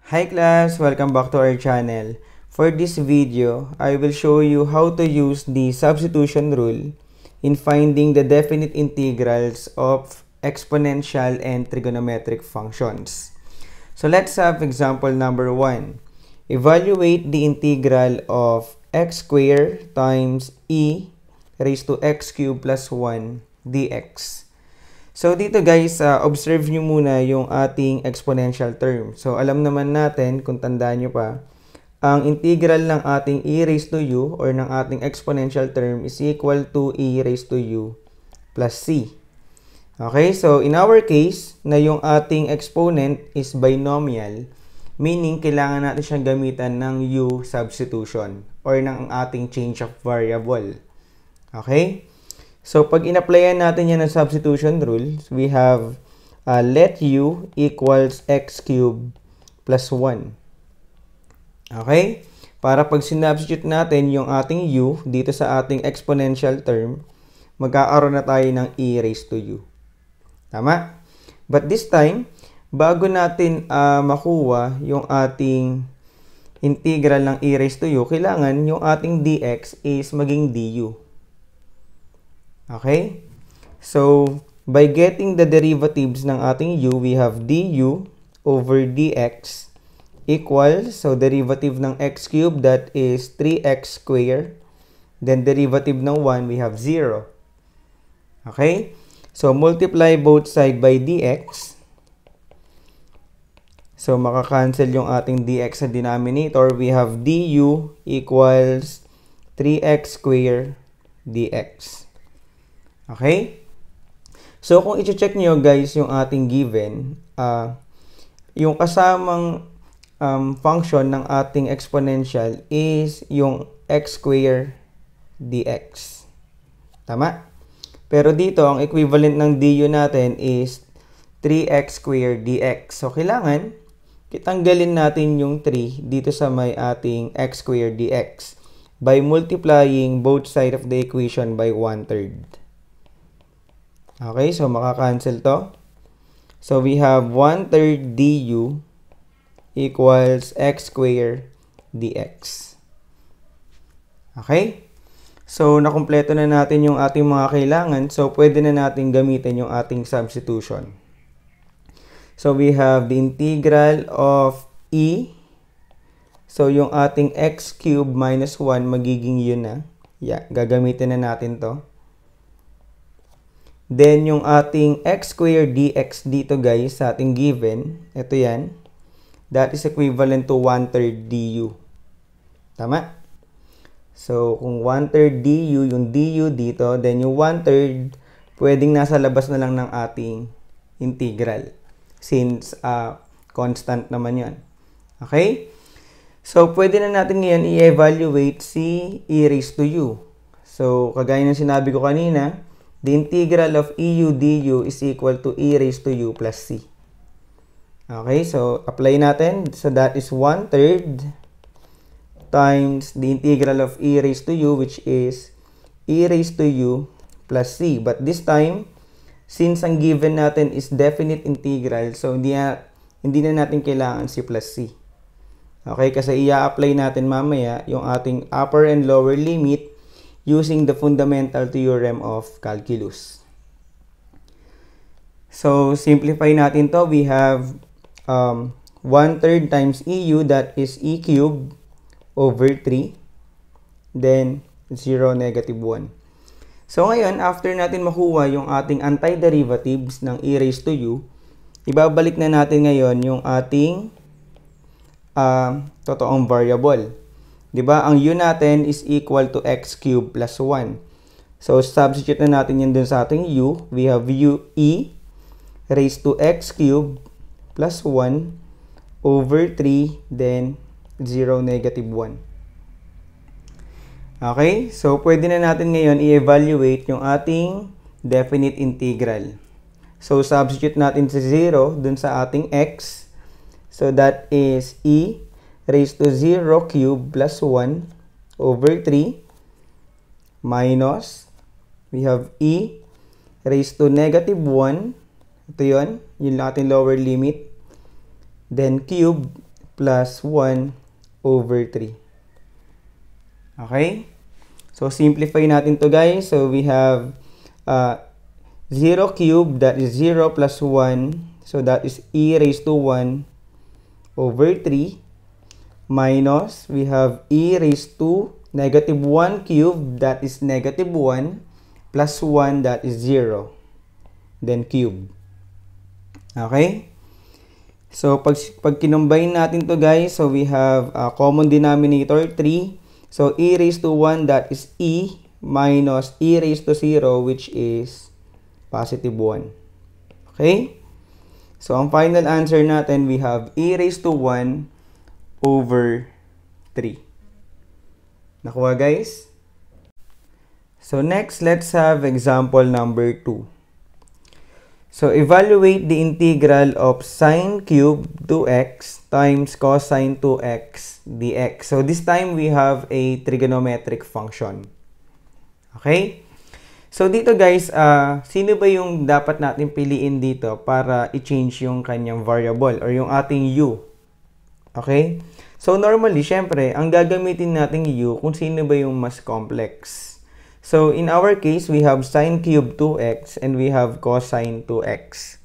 Hi class, welcome back to our channel. For this video, I will show you how to use the substitution rule in finding the definite integrals of exponential and trigonometric functions. So let's have example number 1. Evaluate the integral of x squared times e raised to x cubed plus 1 dx. So, dito guys, observe nyo muna yung ating exponential term. So, alam naman natin, kung tandaan nyo pa, ang integral ng ating e raised to u or ng ating exponential term is equal to e raised to u plus c. Okay, so in our case, na yung ating exponent is binomial, meaning kailangan natin siyang gamitan ng u substitution or ng ating change of variable. Okay? So, pag in-applyan natin yan ng substitution rules, we have let u equals x cubed plus 1. Okay? Para pag sinubstitute natin yung ating u dito sa ating exponential term, magkakaroon na tayo ng e raised to u. Tama? But this time, bago natin makuha yung ating integral ng e raised to u, kailangan yung ating dx is maging du. Okay? So, by getting the derivatives ng ating u, we have du over dx equals, so derivative ng x cubed, that is 3x squared. Then derivative ng 1, we have 0. Okay? So, multiply both side by dx. So, makakancel yung ating dx sa denominator. We have du equals 3x squared dx. Okay? So, kung i-check nyo guys yung ating given, yung kasamang function ng ating exponential is yung x squared dx. Tama? Pero dito, ang equivalent ng du natin is 3x squared dx. So, kailangan kitanggalin natin yung 3 dito sa may ating x squared dx by multiplying both sides of the equation by 1/3. Okay, so makakancel to. So, we have 1/3 du equals x squared dx. Okay? So, nakumpleto na natin yung ating mga kailangan. So, pwede na natin gamitin yung ating substitution. So, we have the integral of e. So, yung ating x cubed minus 1, magiging yun na. Yeah, gagamitin na natin to. Then, yung ating x squared dx dito guys, sa ating given, ito yan, that is equivalent to 1/3 du. Tama? So, kung 1/3 du, yung du dito, then yung 1/3, pwedeng nasa labas na lang ng ating integral. Since constant naman yan. Okay? So, pwede na natin ngayon i-evaluate si e raised to u. So, kagaya ng sinabi ko kanina, the integral of eu du is equal to e raised to u plus c. Okay, so apply natin. So that is 1/3 times the integral of e raised to u, which is e raised to u plus c. But this time, since ang given natin is definite integral, so hindi na natin kailangan c plus c. Okay, kasi i-apply natin mamaya yung ating upper and lower limit using the fundamental theorem of calculus. So, simplify natin to. We have 1/3 times eu, that is e cubed over 3. Then, 0, negative 1. So, ngayon, after natin makuha yung ating antiderivatives ng e raised to u, ibabalik na natin ngayon yung ating totoong variable. Diba? Ang u natin is equal to x cubed plus 1. So, substitute na natin yun dun sa ating u. We have u e raised to x cubed plus 1 over 3, then 0, negative 1. Okay? So, pwede na natin ngayon i-evaluate yung ating definite integral. So, substitute natin sa 0 dun sa ating x. So, that is e raised to 0 cubed plus 1 over 3 minus, we have e raised to negative 1. Ito yun. Yung ating lower limit. Then cube plus 1 over 3. Okay? So, simplify natin to guys. So, we have 0 cubed, that is 0 plus 1. So, that is e raised to 1 over 3. Minus, we have e raised to negative 1 cubed, that is negative 1. Plus 1, that is 0. Then cube. Okay? So, pag kinumbine natin to guys, so we have common denominator 3. So, e raised to 1, that is e, minus e raised to 0, which is positive 1. Okay? So, ang final answer natin, we have e raised to 1 over 3. Nakuha guys? So, next, let's have example number 2. So, evaluate the integral of sine cube 2x times cosine 2x dx. So, this time we have a trigonometric function. Okay? So, dito guys, sino ba yung dapat natin piliin dito para i-change yung kanyang variable or yung ating u? Okay? So, normally, syempre, ang gagamitin nating u kung sino ba yung mas complex. So, in our case, we have sine cube 2x and we have cosine 2x.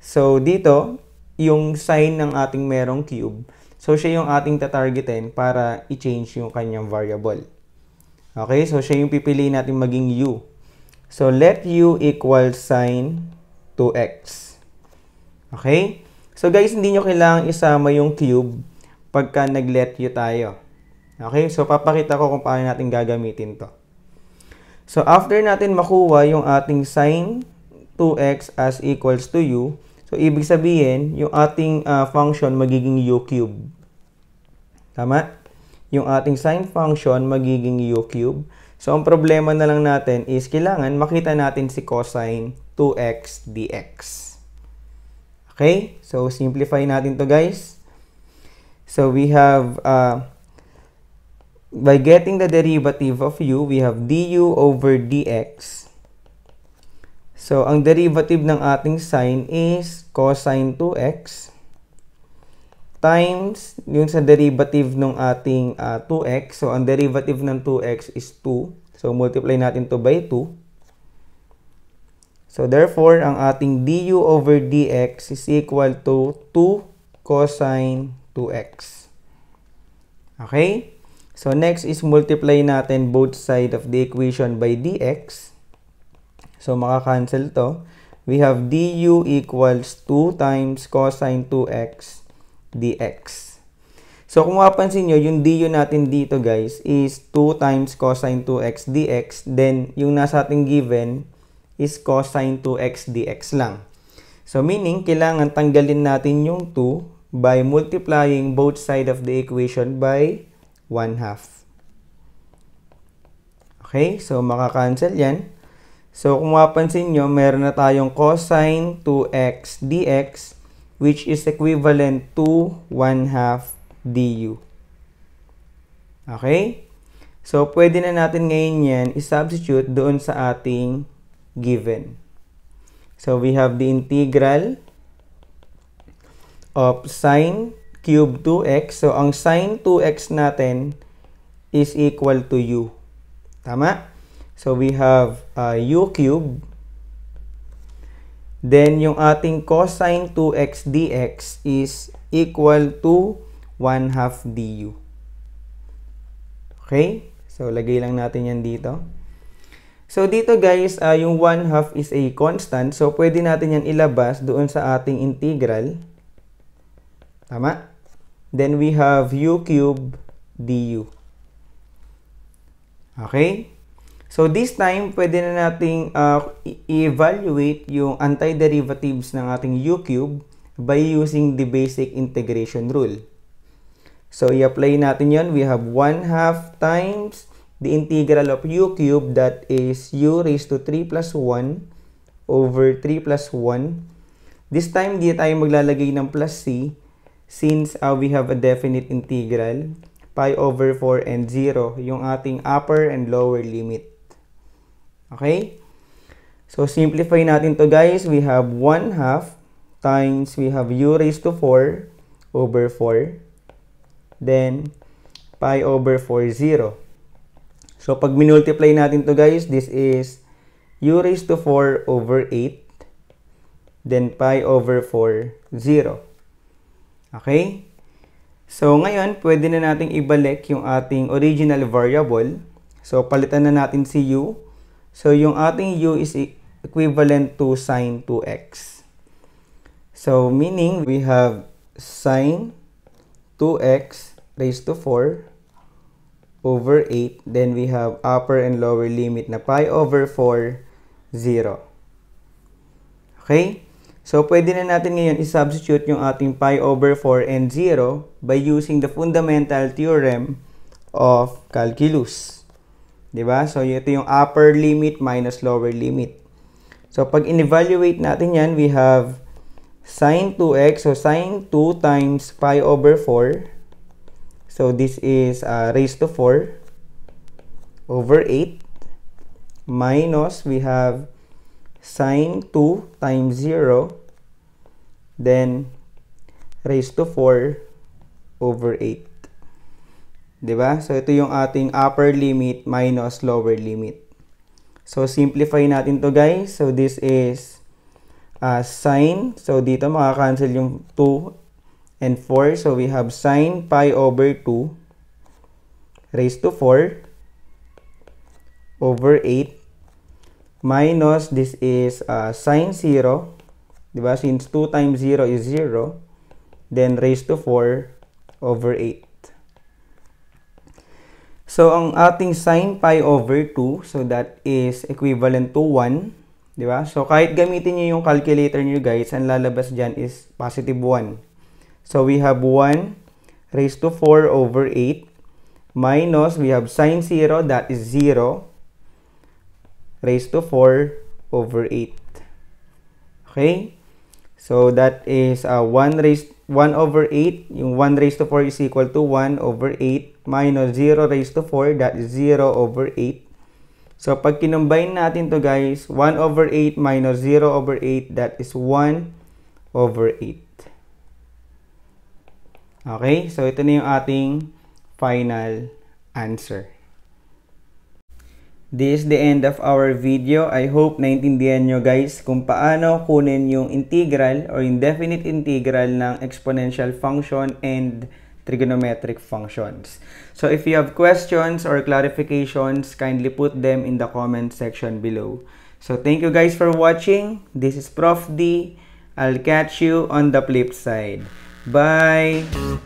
So, dito, yung sine ng ating merong cube, so siya yung ating tatargetin para i-change yung kanyang variable. Okay? So, siya yung pipiliin natin maging u. So, let u equal sine 2x. Okay? So, guys, hindi nyo kailangang isama yung cube pagka nag-let u tayo. Okay? So, papakita ko kung paano natin gagamitin to. So, after natin makuha yung ating sine 2x as equals to u, so, ibig sabihin, yung ating function magiging u cube. Tama? Yung ating sine function magiging u cube. So, ang problema na lang natin is kailangan makita natin si cosine 2x dx. Okay? So, simplify natin to guys. So, we have by getting the derivative of u, we have du over dx. So, ang derivative ng ating sine is cosine 2x times yung sa derivative ng ating 2x. So, ang derivative ng 2x is 2. So, multiply natin to by 2. So, therefore, ang ating du over dx is equal to 2 cosine 2x. Okay? So, next is multiply natin both side of the equation by dx. So, maka-cancel to. We have du equals 2 times cosine 2x dx. So, kung mapapansin nyo, yung du natin dito guys is 2 times cosine 2x dx. Then, yung nasa ating given is cosine 2x dx lang. So, meaning, kailangan tanggalin natin yung 2 by multiplying both side of the equation by 1/2. Okay, so maka-cancel yan. So, kung mapansin nyo, meron na tayong cosine 2x dx which is equivalent to 1/2 du. Okay? So, pwede na natin ngayon yan i-substitute doon sa ating given. So, we have the integral of sine cube 2x. So, ang sine 2x natin is equal to u. Tama? So, we have u cube. Then, yung ating cosine 2x dx is equal to 1/2 du. Okay? So, lagay lang natin yan dito. So, dito guys, yung 1/2 is a constant. So, pwede natin yan ilabas doon sa ating integral. Tama? Then, we have u cube du. Okay? So, this time, pwede na nating i-evaluate yung antiderivatives ng ating u cube by using the basic integration rule. So, i-apply natin yon. We have 1/2 times the integral of u cube, that is u raised to 3 plus 1 over 3 plus 1. This time, di tayo maglalagay ng plus c since we have a definite integral, pi over 4 and 0, yung ating upper and lower limit. Okay? So, simplify natin to guys. We have 1/2 times, we have u raised to 4 over 4. then pi over 4, 0. So, pag minultiply natin to guys, this is u raised to 4 over 8, then pi over 4, 0. Okay? So, ngayon, pwede na nating ibalik yung ating original variable. So, palitan na natin si u. So, yung ating u is equivalent to sine 2x. So, meaning we have sine 2x raised to 4 over 8. Then, we have upper and lower limit na pi over 4, 0. Okay? So, pwede na natin ngayon i-substitute yung ating pi over 4 and 0 by using the fundamental theorem of calculus. Diba? So, ito yung upper limit minus lower limit. So, pag in-evaluate natin yan, we have sine 2x. So, sine 2 times pi over 4. So, this is raised to 4 over 8 minus we have sine 2 times 0 then raised to 4 over 8. Diba? So, ito yung ating upper limit minus lower limit. So, simplify natin to guys. So, this is sine. So, dito makakancel yung 2 and 4. So, we have sine pi over 2 raised to 4 over 8 minus this is sine 0. Diba? Since 2 times 0 is 0. Then, raised to 4 over 8. So, ang ating sine pi over 2, so that is equivalent to 1. Diba? So, kahit gamitin nyo yung calculator nyo guys, ang lalabas dyan is positive 1. So, we have 1 raised to 4 over 8 minus, we have sine 0, that is 0, raised to 4 over 8. Okay? So, that is 1 over 8. Yung 1 raised to 4 is equal to 1 over 8 minus 0 raised to 4, that is 0 over 8. So, pag kinumbine natin to guys, 1 over 8 minus 0 over 8, that is 1 over 8. Okay? So, ito na yung ating final answer. This is the end of our video. I hope naintindihan nyo guys kung paano kunin yung integral or indefinite integral ng exponential function and trigonometric functions. So, if you have questions or clarifications, kindly put them in the comment section below. So, thank you guys for watching. This is Prof. D. I'll catch you on the flip side. Bye!